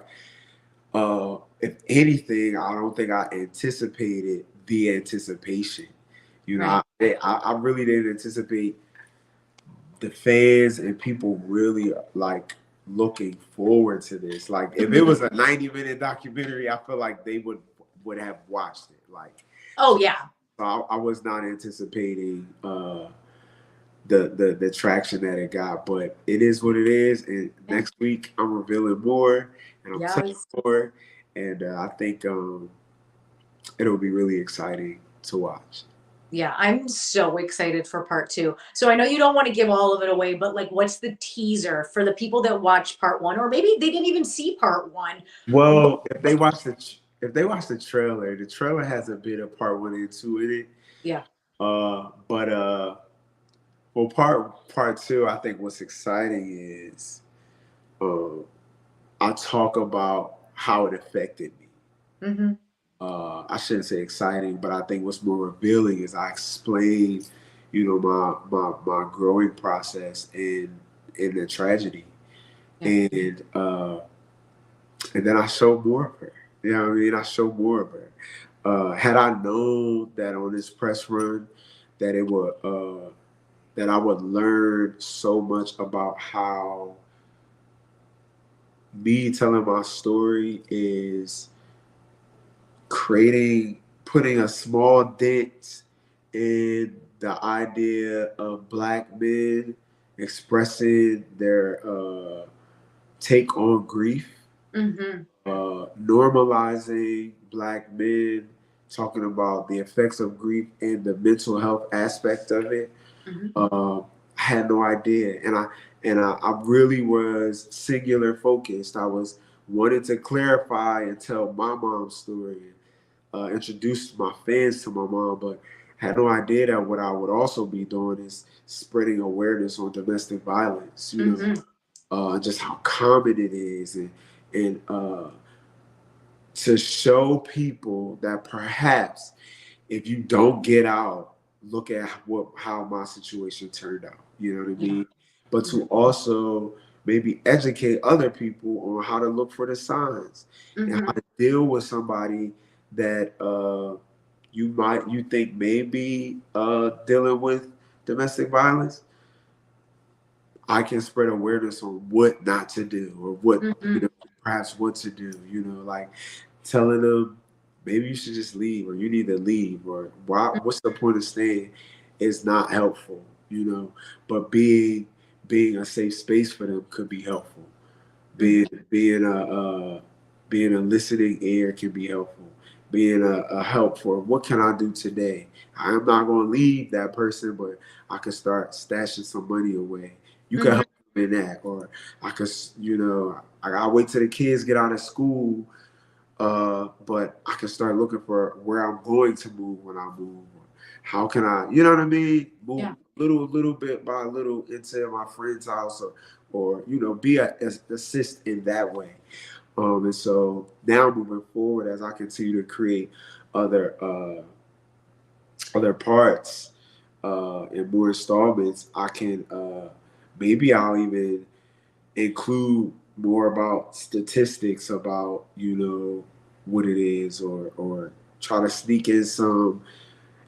if anything, I don't think I anticipated the anticipation. You know, Right. I really didn't anticipate the fans and people really like looking forward to this. Like, if it was a 90-minute documentary, I feel like they would have watched it. Like, Oh so, yeah. I was not anticipating the traction that it got, but it is what it is. And Yeah. next week I'm revealing more, and I'm telling Yes. more, and I think it'll be really exciting to watch. Yeah, I'm so excited for part two. So I know you don't want to give all of it away, but like, what's the teaser for the people that watched part one, or maybe they didn't even see part one? What, Well, like, if they watch the trailer has a bit of part one and two in it. yeah. But well, part two, I think what's exciting is um, I talk about how it affected me. Mm-hmm. I shouldn't say exciting, but I think what's more revealing is I explain, you know, my growing process in the tragedy, Yeah. and then I show more of her. You know what I mean? I show more of her. Had I known that on this press run that it would that I would learn so much about how me telling my story is putting a small dent in the idea of black men expressing their take on grief, Mm-hmm. normalizing black men talking about the effects of grief and the mental health aspect of it. Mm-hmm. I had no idea, I really was singular focused. I was wanting to clarify and tell my mom's story, introduce my fans to my mom, but had no idea that what I would also be doing is spreading awareness on domestic violence. You know, Mm-hmm. just how common it is, and to show people that perhaps if you don't get out, look at how my situation turned out. You know what I Yeah. mean? But to also maybe educate other people on how to look for the signs and Mm-hmm. how to deal with somebody that you think may be dealing with domestic violence. I can spread awareness on what not to do or what, you Mm-hmm. know, perhaps what to do. You know, like telling them maybe you should just leave or you need to leave or what's the point of staying is not helpful. You know, but being a safe space for them could be helpful. Mm-hmm. Being a listening ear can be helpful. Being a help for what can I do today? I'm not going to leave that person, but I could start stashing some money away. You can Mm-hmm. help them in that, or I could, you know, I wait till the kids get out of school, but I can start looking for where I'm going to move when I move. How can I, you know what I mean? Move Yeah. little bit by little into my friend's house, or you know, be a assist in that way. And so now moving forward, as I continue to create other other parts and more installments, I can maybe I'll even include more about statistics about what it is, or try to sneak in some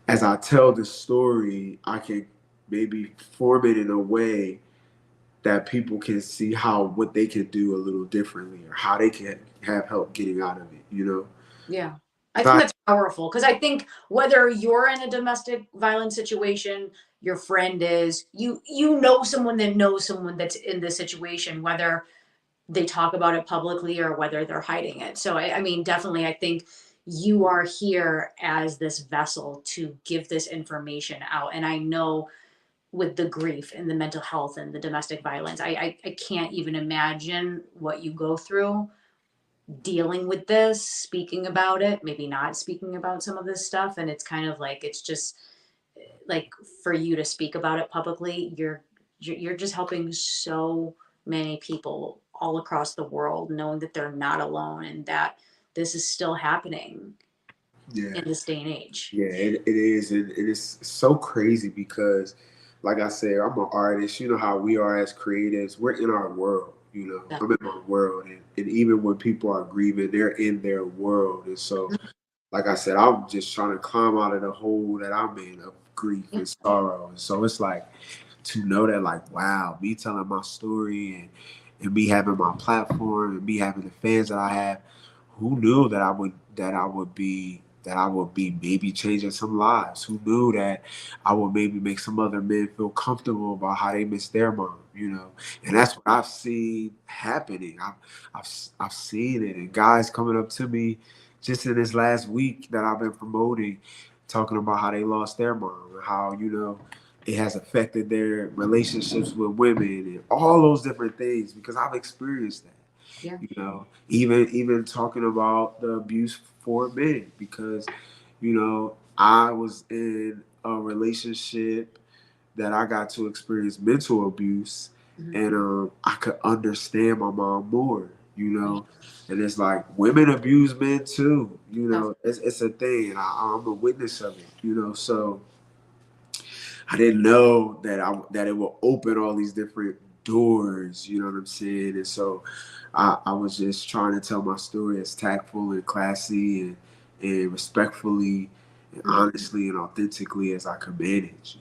as I tell the story. I can maybe form it in a way that people can see how what they can do a little differently, or how they can have help getting out of it. Yeah. I 'Cause think that's powerful because I think whether you're in a domestic violence situation, your friend is, you know someone that knows someone that's in this situation, whether they talk about it publicly or whether they're hiding it. So I mean, definitely, I think you are here as this vessel to give this information out. And I know with the grief and the mental health and the domestic violence, I can't even imagine what you go through dealing with this, speaking about it, maybe not speaking about some of this stuff. And it's kind of like, it's just like for you to speak about it publicly, you're just helping so many people all across the world, knowing that they're not alone and that this is still happening Yeah. in this day and age. Yeah, it is. And it is so crazy because, like I said, I'm an artist. You know how we are as creatives. We're in our world. I'm in my world. And even when people are grieving, they're in their world. And so, like I said, I'm just trying to climb out of the hole that I'm in of grief and sorrow. And so it's like to know that, like, wow, me telling my story, and me having my platform, and me having the fans that I have, who knew that I would be maybe changing some lives? Who knew that I would maybe make some other men feel comfortable about how they miss their mom? And that's what I've seen happening. I've seen it, and guys coming up to me just in this last week that I've been promoting, talking about how they lost their mom, and how it has affected their relationships with women and all those different things, because I've experienced that. Yeah. Even talking about the abuse for men, because I was in a relationship that I got to experience mental abuse, Mhm. and I could understand my mom more. Yeah. And it's like women abuse men too. Def- It's a thing, and I'm a witness of it. So I didn't know that it will open all these different doors. You know what I'm saying? And so I was just trying to tell my story as tactful and classy, and respectfully and mhm. honestly and authentically as I could manage.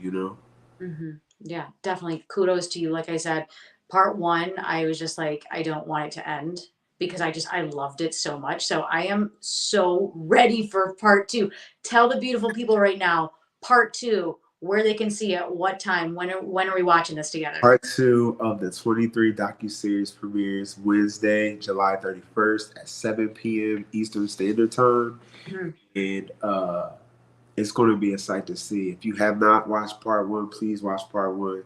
Yeah, definitely. Kudos to you. Like I said, part one, I was just like, I don't want it to end because I loved it so much. So I am so ready for part two. Tell the beautiful people right now, part two, where they can see it, what time, when are we watching this together? Part two of the 23 docuseries premieres Wednesday, July 31st at 7 p.m. Eastern Standard Time. Mhm. And it's going to be a sight to see. If you have not watched part one, please watch part one.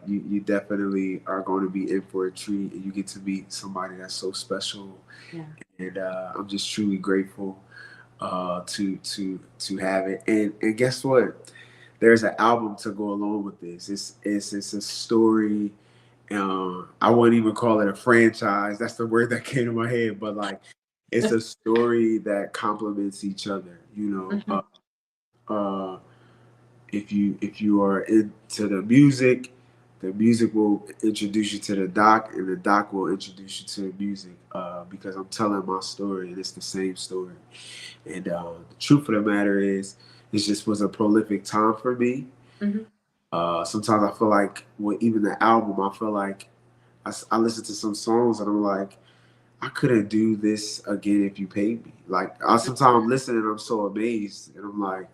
You definitely are going to be in for a treat, and you get to meet somebody that's so special. Yeah. And I'm just truly grateful to have it. And guess what? There's an album to go along with this. It's a story. I wouldn't even call it a franchise. That's the word that came to my head. But like, it's a story that complements each other. Mhm. Uh, if you are into the music will introduce you to the doc, and the doc will introduce you to the music. Because I'm telling my story, and it's the same story. And the truth of the matter is, it just was a prolific time for me. Mhm. Sometimes I feel like, with even the album, I feel like I listen to some songs and I'm like, I couldn't do this again if you paid me. Like, sometimes I'm listening and I'm so amazed, and I'm like,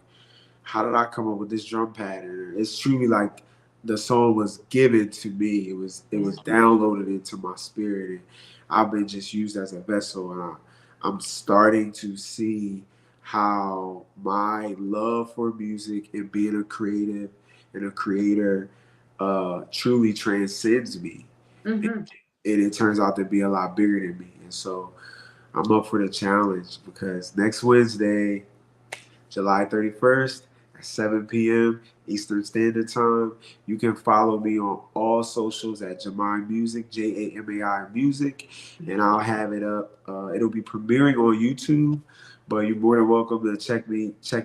how did I come up with this drum pattern? It's truly like the song was given to me. It was Yeah. downloaded into my spirit, and I've been just used as a vessel. And I'm starting to see how my love for music and being a creative and a creator truly transcends me, and, Mhm. and it turns out to be a lot bigger than me. And so I'm up for the challenge, because next Wednesday, July 31st at 7 p.m. Eastern Standard Time. You can follow me on all socials at Jamai Music, Jamai Music, and I'll have it up. It'll be premiering on YouTube, but you're more than welcome to check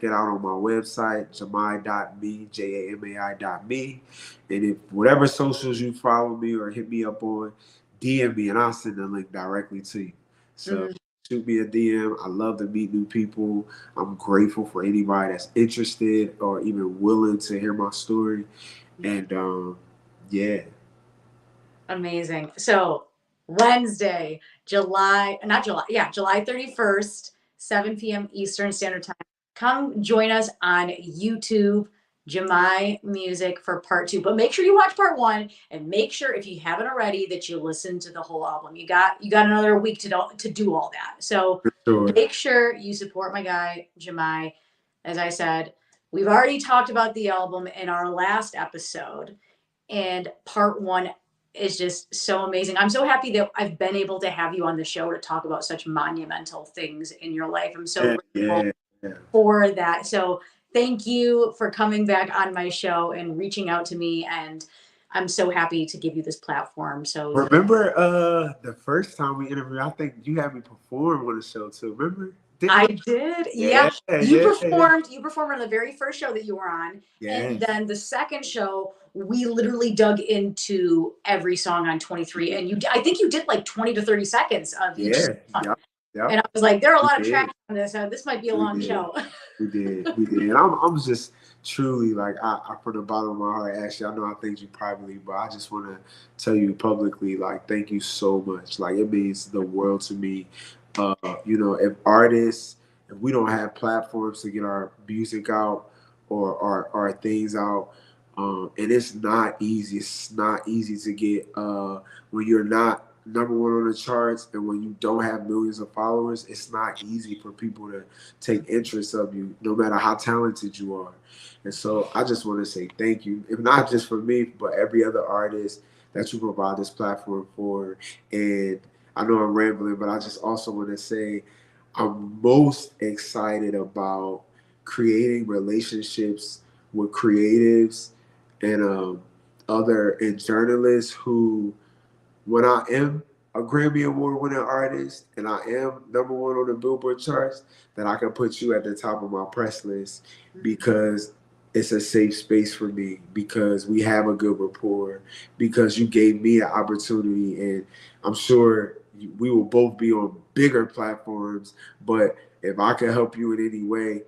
it out on my website, jamai.me, jamai.me. And if whatever socials you follow me or hit me up on, DM me and I'll send the link directly to you. So shoot me a DM. I love to meet new people. I'm grateful for anybody that's interested or even willing to hear my story. And yeah. Amazing. So Wednesday, July 31st, 7 p.m. Eastern Standard Time. Come join us on YouTube, Jamai Music for part 2. But make sure you watch part 1 and make sure if you haven't already that you listen to the whole album. You got another week to do all that. So Sure. make sure you support my guy, Jamai. As I said, we've already talked about the album in our last episode, and part 1 is just so amazing. I'm so happy that I've been able to have you on the show to talk about such monumental things in your life. I'm so grateful for that. So thank you for coming back on my show and reaching out to me. And I'm so happy to give you this platform. So remember the first time we interviewed, I think you had me perform on the show too. Remember? I did. Yeah. You performed on the very first show that you were on. Yes. And then the second show, we literally dug into every song on 23. And I think you did like 20 to 30 seconds of each song. Yep. And I was like, there are a lot of tracks on this. This might be a long show. We did. And I'm just truly like, I from the bottom of my heart, Ashley, I know I thank you privately, but I just want to tell you publicly, like, thank you so much. Like, it means the world to me. If we don't have platforms to get our music out or our things out, and it's not easy. It's not easy to get when you're not number 1 on the charts and when you don't have millions of followers. It's not easy for people to take interest of you, no matter how talented you are. And so I just want to say thank you, if not just for me, but every other artist that you provide this platform for. And I know I'm rambling, but I just also want to say I'm most excited about creating relationships with creatives and journalists who, when I am a Grammy Award winning artist and I am number 1 on the Billboard charts, that I can put you at the top of my press list because it's a safe space for me, because we have a good rapport, because you gave me an opportunity, and I'm sure we will both be on bigger platforms, but if I can help you in any way,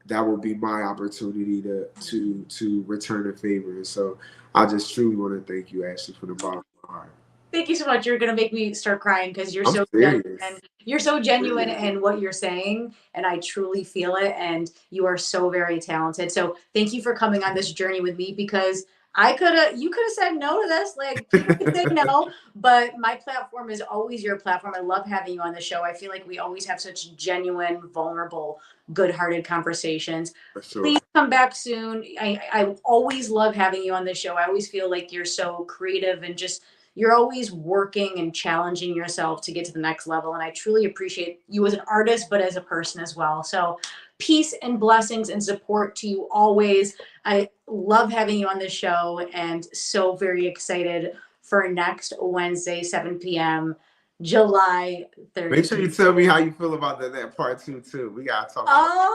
that will be my opportunity to return a favor. And so I just truly want to thank you, Ashley, from the bottom of my heart. Thank you so much. You're going to make me start crying because you're so genuine. You're so genuine in what you're saying, and I truly feel it, and you are so very talented. So thank you for coming on this journey with me, because you could have said no to this. Like, people could say no, but my platform is always your platform. I love having you on the show. I feel like we always have such genuine, vulnerable, good-hearted conversations. Sure. Please come back soon. I always love having you on the show. I always feel like you're so creative and just, you're always working and challenging yourself to get to the next level. And I truly appreciate you as an artist, but as a person as well. So peace and blessings and support to you always. I love having you on the show, and so very excited for next Wednesday, 7 p.m., July 30th. Make sure you tell me how you feel about that part 2 too. We gotta talk about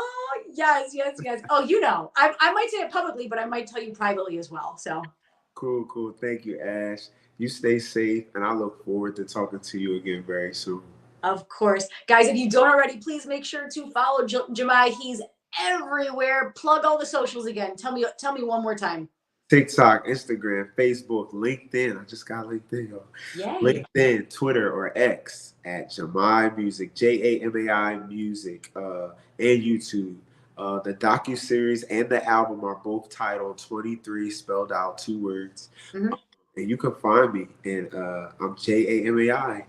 yes. Oh, I might say it publicly, but I might tell you privately as well. So cool. Thank you, Ash. You stay safe, and I look forward to talking to you again very soon. Of course. Guys, if you don't already, please make sure to follow Jamai. He's everywhere. Plug all the socials again. Tell me one more time. TikTok, Instagram, Facebook, LinkedIn. I just got LinkedIn, y'all. Yay. LinkedIn, Twitter, or X at Jamai Music, Jamai Music, and YouTube. The docuseries and the album are both titled 23, spelled out 2 words. Mm-hmm. And you can find me, and I'm Jamai.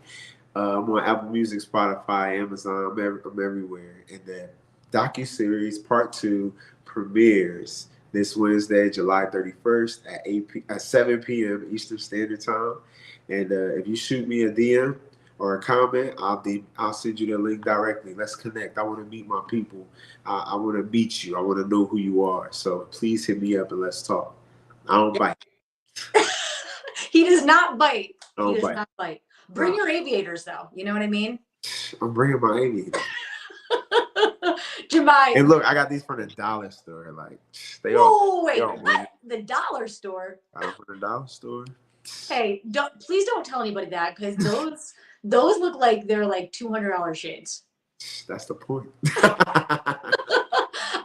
I'm on Apple Music, Spotify, Amazon. I'm everywhere. And the docuseries Part 2 premieres this Wednesday, July 31st at 7 p.m. Eastern Standard Time. And if you shoot me a DM or a comment, I'll send you the link directly. Let's connect. I want to meet my people. I want to meet you. I want to know who you are. So please hit me up and let's talk. I don't bite. He does not bite. I He don't does bite. not bite. Bring No. your aviators, though. You know what I mean? I'm bringing my aviators. Jamai. And look, I got these from the dollar store. Like they Whoa, wait, all what? The dollar store? got them from the dollar store. Hey, please don't tell anybody that, because those look like they're like $200 shades. That's the point.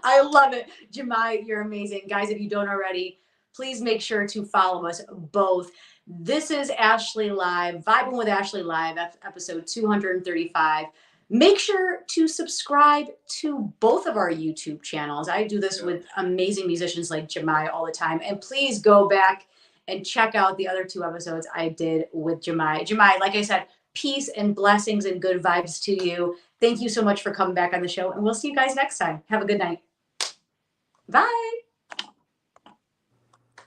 I love it. Jamai, you're amazing. Guys, if you don't already, please make sure to follow us both. This is Ashley Live, Vibin with Ashley Live, episode 235. Make sure to subscribe to both of our YouTube channels. I do this with amazing musicians like Jamai all the time. And please go back and check out the other 2 episodes I did with Jamai. Jamai, like I said, peace and blessings and good vibes to you. Thank you so much for coming back on the show, and we'll see you guys next time. Have a good night. Bye.